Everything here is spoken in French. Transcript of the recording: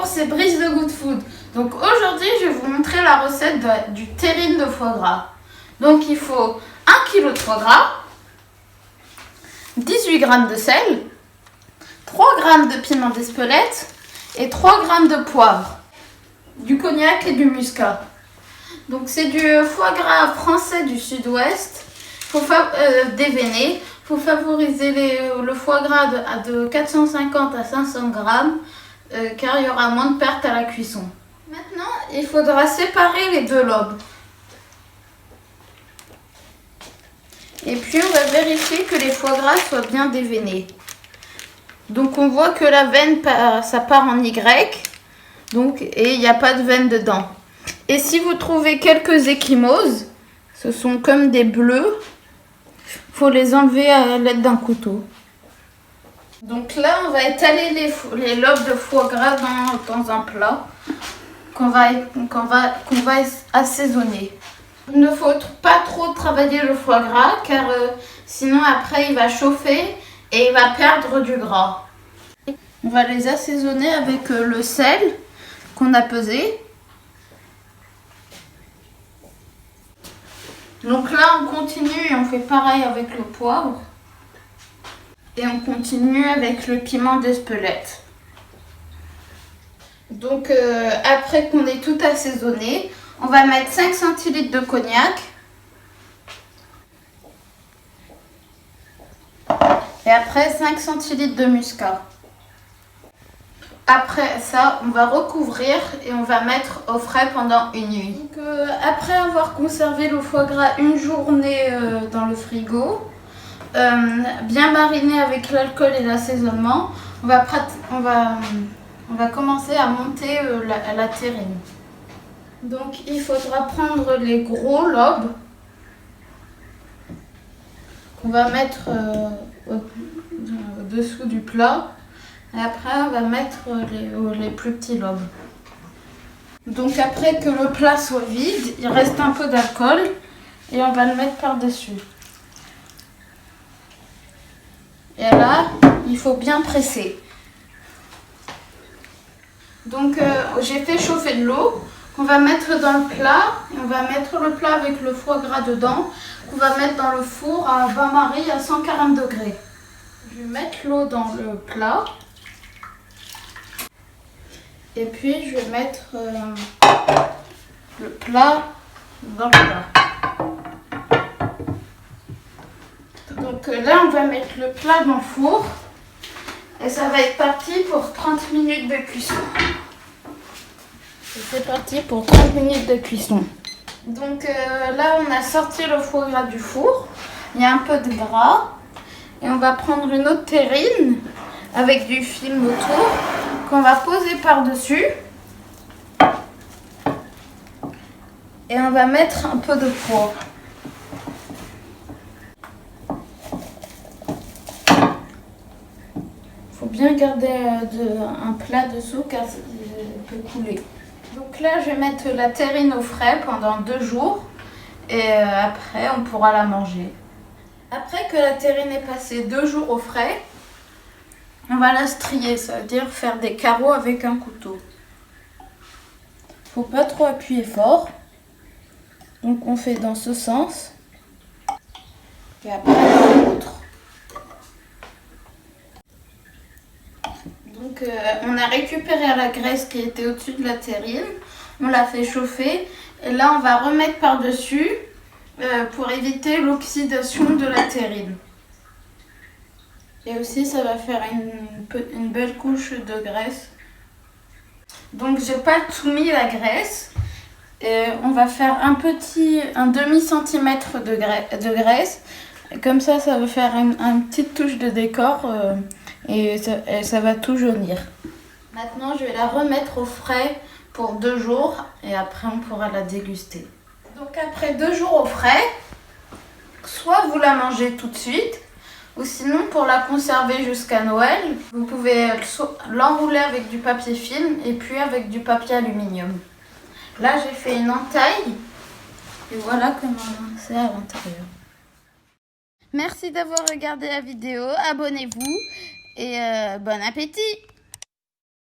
Bonjour, c'est Brice de Good Food. Donc aujourd'hui, je vais vous montrer la recette du terrine de foie gras. Donc il faut 1 kg de foie gras, 18 g de sel, 3 g de piment d'Espelette et 3 g de poivre, du cognac et du muscat. Donc c'est du foie gras français du sud-ouest. Il faut déveiner. Il faut favoriser le foie gras de 450 à 500 g car il y aura moins de pertes à la cuisson. Maintenant, il faudra séparer les deux lobes. Et puis on va vérifier que les foie gras soient bien déveinés. Donc on voit que la veine, ça part en Y. Donc, et il n'y a pas de veine dedans. Et si vous trouvez quelques ecchymoses, ce sont comme des bleus, il faut les enlever à l'aide d'un couteau. Donc là, on va étaler les lobes de foie gras dans un plat qu'on va assaisonner. Il ne faut pas trop travailler le foie gras car sinon après il va chauffer et il va perdre du gras. On va les assaisonner avec le sel qu'on a pesé. Donc là on continue et on fait pareil avec le poivre. Et on continue avec le piment d'Espelette. Donc après qu'on ait tout assaisonné, on va mettre 5 centilitres de cognac. Et après 5 centilitres de muscat. Après ça, on va recouvrir et on va mettre au frais pendant une nuit. Donc, après avoir conservé le foie gras une journée dans le frigo, bien mariné avec l'alcool et l'assaisonnement, on va commencer à monter la terrine. Donc il faudra prendre les gros lobes qu'on va mettre au-dessous du plat. Et après, on va mettre les plus petits lobes. Donc après que le plat soit vide, il reste un peu d'alcool et on va le mettre par-dessus. Et là, il faut bien presser. Donc j'ai fait chauffer de l'eau qu'on va mettre dans le plat. Et on va mettre le plat avec le foie gras dedans, qu'on va mettre dans le four à bain-marie à 140 degrés. Je vais mettre l'eau dans le plat. Et puis je vais mettre le plat dans le plat. Donc là on va mettre le plat dans le four. Et ça va être parti pour 30 minutes de cuisson. Et c'est parti pour 30 minutes de cuisson. Donc là on a sorti le foie gras du four. Il y a un peu de gras. Et on va prendre une autre terrine avec du film autour qu'on va poser par-dessus. Et on va mettre un peu de poivre. Il faut bien garder un plat dessous car ça peut couler. Donc là, je vais mettre la terrine au frais pendant 2 jours. Et après, on pourra la manger. Après que la terrine est passée 2 jours au frais, on va la strier, ça veut dire faire des carreaux avec un couteau. Faut pas trop appuyer fort. Donc on fait dans ce sens. Et après dans l'autre. Donc on a récupéré la graisse qui était au-dessus de la terrine. On l'a fait chauffer. Et là on va remettre par-dessus pour éviter l'oxydation de la terrine. Et aussi ça va faire une belle couche de graisse. Donc j'ai pas tout mis la graisse. Et on va faire un demi-centimètre de graisse. Et comme ça va faire une petite touche de décor et ça va tout jaunir. Maintenant je vais la remettre au frais pour 2 jours et après on pourra la déguster. Donc après 2 jours au frais, soit vous la mangez tout de suite, ou sinon, pour la conserver jusqu'à Noël, vous pouvez l'enrouler avec du papier film et puis avec du papier aluminium. Là, j'ai fait une entaille et voilà comment c'est à l'intérieur. Merci d'avoir regardé la vidéo, abonnez-vous et bon appétit!